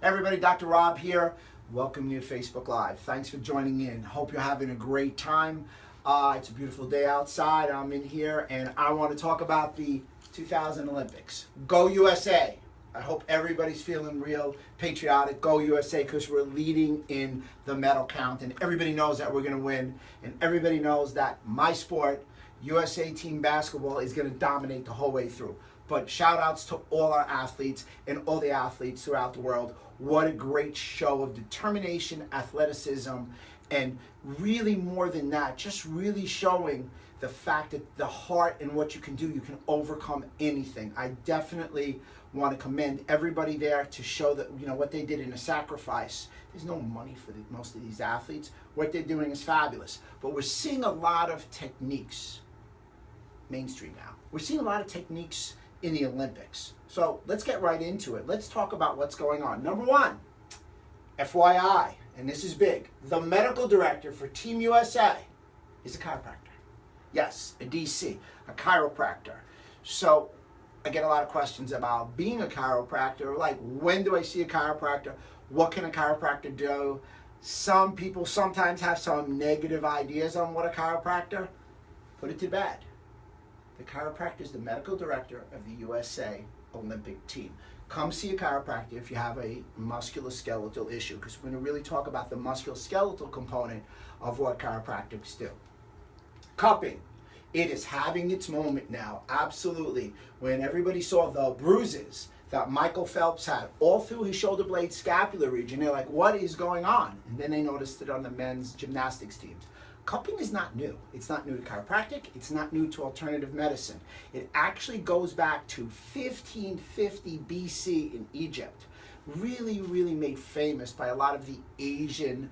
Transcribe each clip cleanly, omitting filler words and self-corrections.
Everybody, Dr. Rob here. Welcome you to Facebook Live. Thanks for joining in. Hope you're having a great time. It's a beautiful day outside. I'm in here and I want to talk about the 2000 Olympics. Go USA. I hope everybody's feeling real patriotic. Go USA, because we're leading in the medal count and everybody knows that we're going to win, and everybody knows that my sport, USA team basketball, is going to dominate the whole way through. But shout outs to all our athletes and all the athletes throughout the world. What a great show of determination, athleticism, and really more than that, just really showing the fact that the heart and what you can do, you can overcome anything. I definitely want to commend everybody there to show that, you know, what they did in a sacrifice. There's no money for most of these athletes. What they're doing is fabulous. But we're seeing a lot of techniques mainstream now. We're seeing a lot of techniques in the Olympics. So let's get right into it. Let's talk about what's going on. Number one, FYI, and this is big, the medical director for Team USA is a chiropractor. Yes, a DC, a chiropractor. So I get a lot of questions about being a chiropractor, like when do I see a chiropractor? What can a chiropractor do? Some people sometimes have some negative ideas on what a chiropractor. Put it to bed. The chiropractor is the medical director of the USA Olympic team. Come see a chiropractor if you have a musculoskeletal issue, because we're going to really talk about the musculoskeletal component of what chiropractics do. Cupping. It is having its moment now, absolutely. When everybody saw the bruises that Michael Phelps had all through his shoulder blade scapular region, they're like, what is going on? And then they noticed it on the men's gymnastics teams. Cupping is not new. It's not new to chiropractic. It's not new to alternative medicine. It actually goes back to 1550 BC in Egypt. Really, really made famous by a lot of the Asian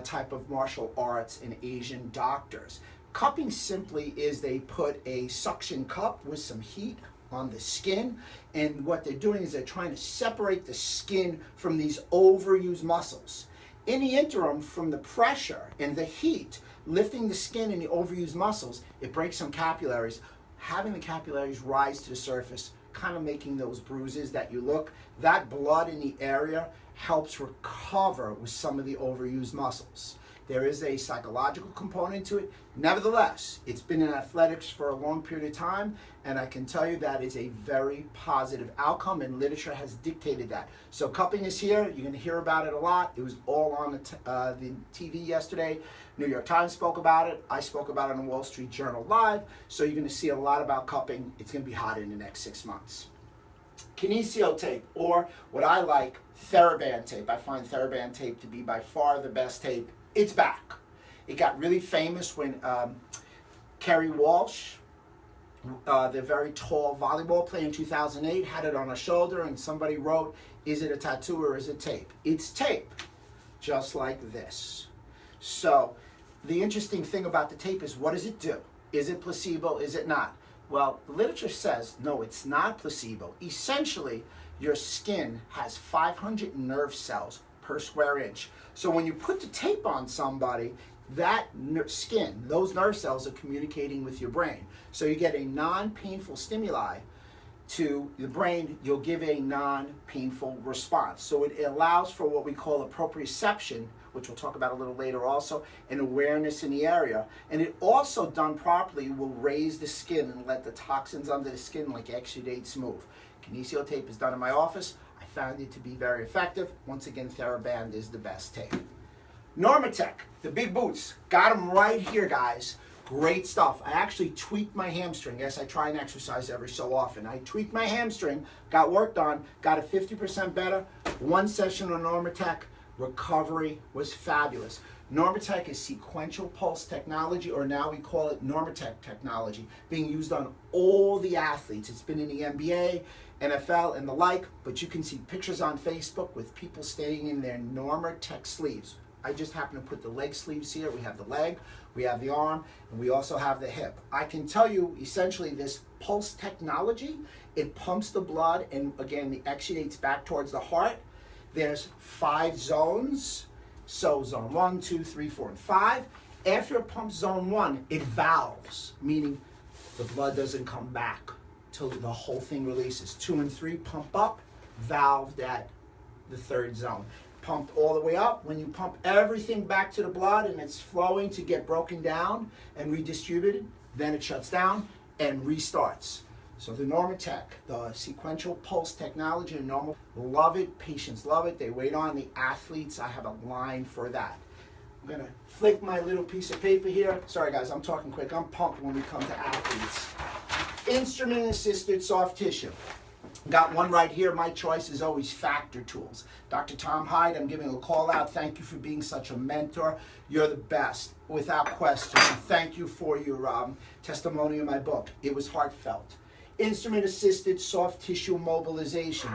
type of martial arts and Asian doctors. Cupping simply is they put a suction cup with some heat on the skin, and what they're doing is they're trying to separate the skin from these overused muscles. In the interim, from the pressure and the heat, lifting the skin and the overused muscles, it breaks some capillaries. Having the capillaries rise to the surface, kind of making those bruises that you look, that blood in the area helps recover with some of the overused muscles. There is a psychological component to it. Nevertheless, it's been in athletics for a long period of time, and I can tell you that is a very positive outcome, and literature has dictated that. So cupping is here. You're going to hear about it a lot. It was all on the TV yesterday. New York Times spoke about it. I spoke about it on the Wall Street Journal Live. So you're going to see a lot about cupping. It's going to be hot in the next 6 months. Kinesio tape, or what I like, TheraBand tape. I find TheraBand tape to be by far the best tape. It's back. It got really famous when Kerry Walsh, the very tall volleyball player in 2008, had it on her shoulder, and somebody wrote, is it a tattoo or is it tape? It's tape, just like this. So the interesting thing about the tape is, what does it do? Is it placebo? Is it not? Well, the literature says, no, it's not placebo. Essentially, your skin has 500 nerve cells per square inch. So when you put the tape on somebody, that skin, those nerve cells are communicating with your brain. So you get a non-painful stimuli to the brain, you'll give a non-painful response. So it allows for what we call proprioception, which we'll talk about a little later also, and awareness in the area. And it also, done properly, will raise the skin and let the toxins under the skin, like exudates, move. Kinesio tape is done in my office. I found it to be very effective. Once again, TheraBand is the best tape. Normatec, the big boots. Got them right here, guys. Great stuff. I actually tweaked my hamstring. Yes, I try and exercise every so often. I tweaked my hamstring, got worked on, got it 50% better. One session on Normatec, recovery was fabulous. Normatec is sequential pulse technology, or now we call it Normatec technology, being used on all the athletes. It's been in the NBA, NFL, and the like, but you can see pictures on Facebook with people staying in their Normatec sleeves. I just happen to put the leg sleeves here. We have the leg, we have the arm, and we also have the hip. I can tell you, essentially, this pulse technology, it pumps the blood, and again, it exudates back towards the heart. There's 5 zones. So zone 1, 2, 3, 4, and 5. After it pumps zone 1, it valves, meaning the blood doesn't come back till the whole thing releases. 2 and 3 pump up, valved at the third zone. Pumped all the way up. When you pump everything back to the blood and it's flowing to get broken down and redistributed, then it shuts down and restarts. So the Normatec, the sequential pulse technology in normal, love it. Patients love it. They wait on the athletes. I have a line for that. I'm gonna flick my little piece of paper here. Sorry guys, I'm talking quick. I'm pumped when we come to athletes. Instrument-assisted soft tissue. Got one right here. My choice is always Factor Tools. Dr. Tom Hyde, I'm giving a call out. Thank you for being such a mentor. You're the best, without question. Thank you for your testimony in my book. It was heartfelt. Instrument-assisted soft tissue mobilization.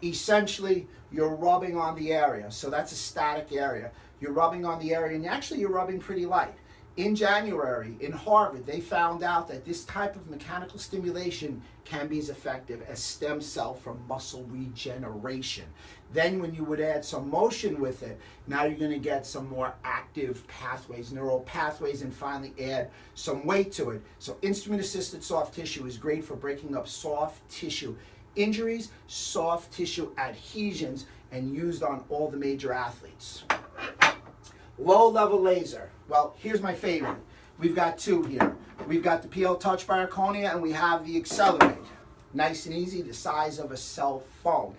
Essentially, you're rubbing on the area. So that's a static area. You're rubbing on the area, and actually you're rubbing pretty light. In January, in Harvard, they found out that this type of mechanical stimulation can be as effective as stem cell for muscle regeneration. Then when you would add some motion with it, now you're going to get some more active pathways, neural pathways, and finally add some weight to it. So instrument-assisted soft tissue is great for breaking up soft tissue injuries, soft tissue adhesions, and used on all the major athletes. Low-level laser. Well, here's my favorite. We've got two here. We've got the PL Touch by Arconia, and we have the Accelerate. Nice and easy, the size of a cell phone.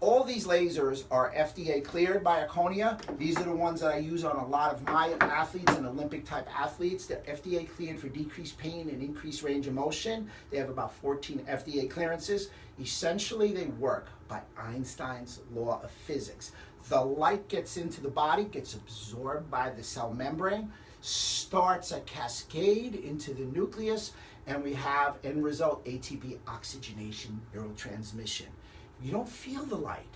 All these lasers are FDA cleared by Arconia. These are the ones that I use on a lot of my athletes and Olympic type athletes. They're FDA cleared for decreased pain and increased range of motion. They have about 14 FDA clearances. Essentially, they work by Einstein's law of physics. The light gets into the body, gets absorbed by the cell membrane, starts a cascade into the nucleus, and we have, end result, ATP oxygenation neurotransmission. You don't feel the light.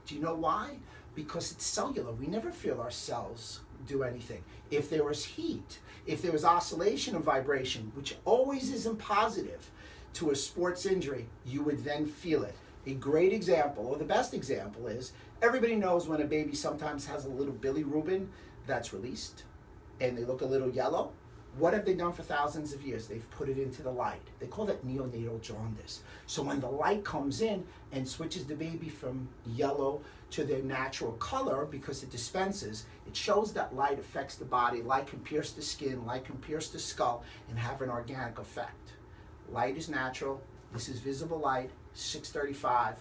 Do you know why? Because it's cellular. We never feel our cells do anything. If there was heat, if there was oscillation of vibration, which always isn't positive to a sports injury, you would then feel it. A great example, or the best example, is everybody knows when a baby sometimes has a little bilirubin that's released and they look a little yellow. What have they done for thousands of years? They've put it into the light. They call that neonatal jaundice. So when the light comes in and switches the baby from yellow to their natural color, because it dispenses, it shows that light affects the body. Light can pierce the skin, light can pierce the skull, and have an organic effect. Light is natural. This is visible light, 635,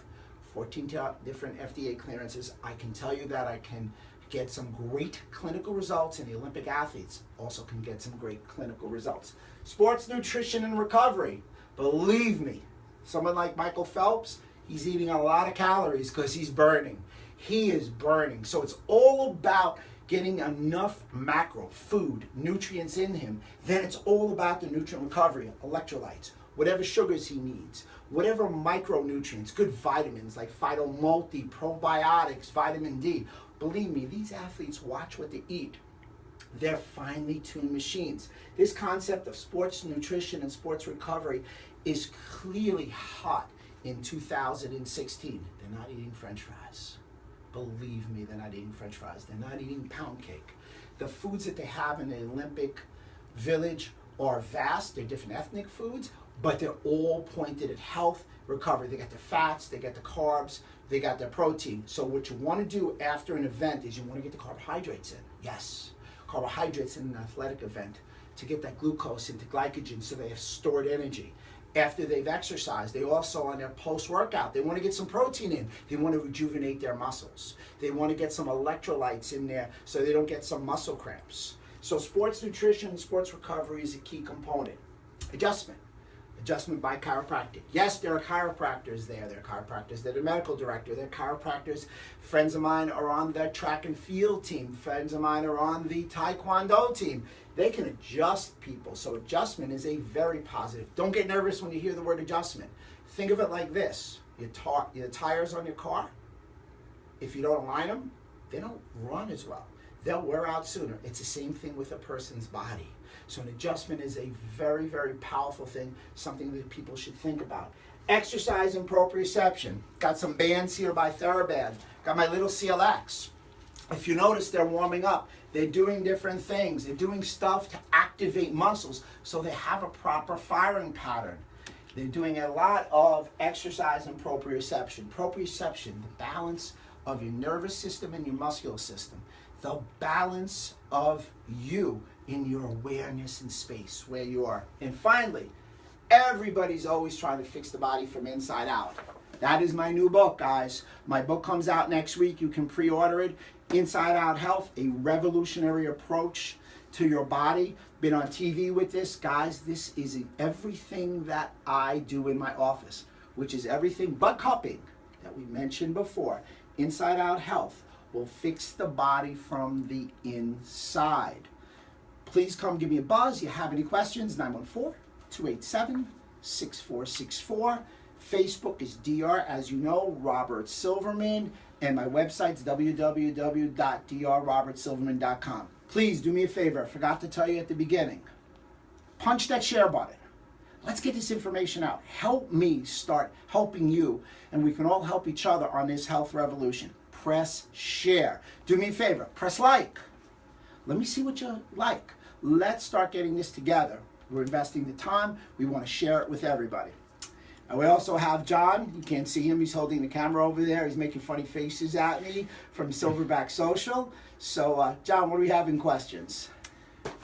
14 different FDA clearances. I can tell you that I can get some great clinical results, and the Olympic athletes also can get some great clinical results. Sports nutrition and recovery. Believe me, someone like Michael Phelps, he's eating a lot of calories because he's burning. He is burning. So it's all about getting enough macro, food, nutrients in him. Then it's all about the nutrient recovery, electrolytes, whatever sugars he needs, whatever micronutrients, good vitamins like phytomulti, probiotics, vitamin D. Believe me, these athletes watch what they eat. They're finely tuned machines. This concept of sports nutrition and sports recovery is clearly hot in 2016. They're not eating French fries. Believe me, they're not eating French fries. They're not eating pound cake. The foods that they have in the Olympic Village are vast. They're different ethnic foods, but they're all pointed at health, recovery. They got the fats, they got the carbs, they got their protein. So what you want to do after an event is you want to get the carbohydrates in. Yes, carbohydrates in an athletic event to get that glucose into glycogen so they have stored energy. After they've exercised, they also, on their post-workout, they want to get some protein in. They want to rejuvenate their muscles. They want to get some electrolytes in there so they don't get some muscle cramps. So sports nutrition, sports recovery is a key component. Adjustment. Adjustment by chiropractic. Yes, there are chiropractors there. There are chiropractors. They're the medical director. There are chiropractors. Friends of mine are on the track and field team. Friends of mine are on the taekwondo team. They can adjust people. So adjustment is a very positive. Don't get nervous when you hear the word adjustment. Think of it like this. Your tires on your car, if you don't align them, they don't run as well. They'll wear out sooner. It's the same thing with a person's body. So an adjustment is a very, very powerful thing, something that people should think about. Exercise and proprioception. Got some bands here by TheraBand. Got my little CLX. If you notice, they're warming up. They're doing different things. They're doing stuff to activate muscles so they have a proper firing pattern. They're doing a lot of exercise and proprioception. Proprioception, the balance of your nervous system and your muscular system. The balance of you in your awareness in space, where you are. And finally, everybody's always trying to fix the body from inside out. That is my new book, guys. My book comes out next week. You can pre-order it. Inside Out Health, a revolutionary approach to your body. Been on TV with this. Guys, this is everything that I do in my office, which is everything but cupping that we mentioned before. Inside Out Health will fix the body from the inside. Please come give me a buzz. You have any questions? 914-287-6464. Facebook is Dr. as you know, Robert Silverman, and my website's www.drrobertsilverman.com. Please do me a favor. I forgot to tell you at the beginning. Punch that share button. Let's get this information out. Help me start helping you, and we can all help each other on this health revolution. Press share. Do me a favor. Press like. Let me see what you like. Let's start getting this together. We're investing the time. We want to share it with everybody. And we also have John. You can't see him. He's holding the camera over there. He's making funny faces at me from Silverback Social. So, John, what do we have in questions?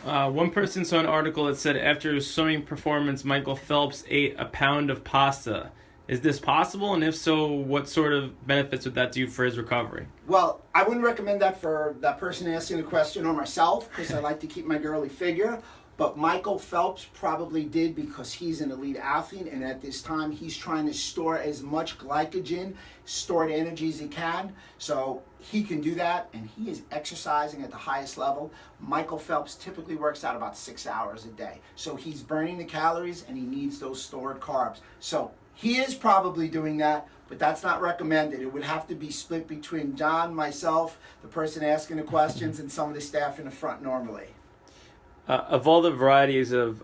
One person saw an article that said after his swimming performance, Michael Phelps ate a pound of pasta. Is this possible? And if so, what sort of benefits would that do for his recovery? Well, I wouldn't recommend that for that person asking the question or myself, because I like to keep my girly figure. But Michael Phelps probably did because he's an elite athlete, and at this time he's trying to store as much glycogen, stored energy as he can. So he can do that, and he is exercising at the highest level. Michael Phelps typically works out about 6 hours a day. So he's burning the calories, and he needs those stored carbs. So he is probably doing that, but that's not recommended. It would have to be split between John, myself, the person asking the questions, and some of the staff in the front normally. Of all the varieties of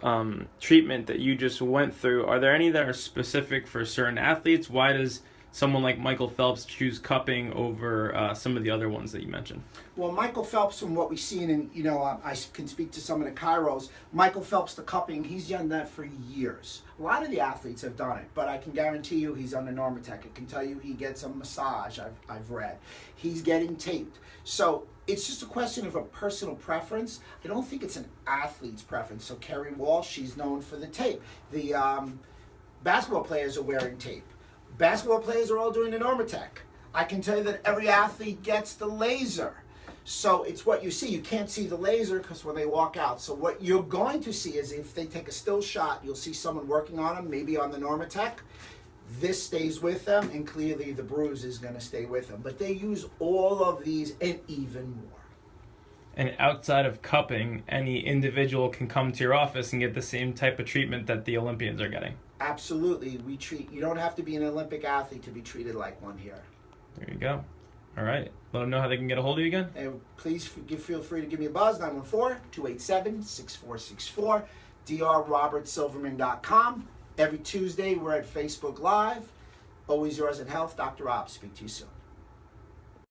treatment that you just went through, are there any that are specific for certain athletes? Why does someone like Michael Phelps choose cupping over some of the other ones that you mentioned? Well, Michael Phelps, from what we've seen, and I can speak to some of the chiros, Michael Phelps, the cupping, he's done that for years. A lot of the athletes have done it, but I can guarantee you he's under Normatec. I can tell you he gets a massage, I've read. He's getting taped. So it's just a question of a personal preference. I don't think it's an athlete's preference. So Kerry Walsh, she's known for the tape. The basketball players are wearing tape. Basketball players are all doing the Normatec. I can tell you that every athlete gets the laser. So it's what you see. You can't see the laser because when they walk out. So what you're going to see is if they take a still shot, you'll see someone working on them, maybe on the Normatec. This stays with them, and clearly the bruise is going to stay with them. But they use all of these and even more. And outside of cupping, any individual can come to your office and get the same type of treatment that the Olympians are getting. Absolutely. You don't have to be an Olympic athlete to be treated like one here. There you go. All right. Let them know how they can get a hold of you again. And please feel free to give me a buzz, 914-287-6464, drrobertsilverman.com. Every Tuesday, we're at Facebook Live. Always yours in health. Dr. Rob. Speak to you soon.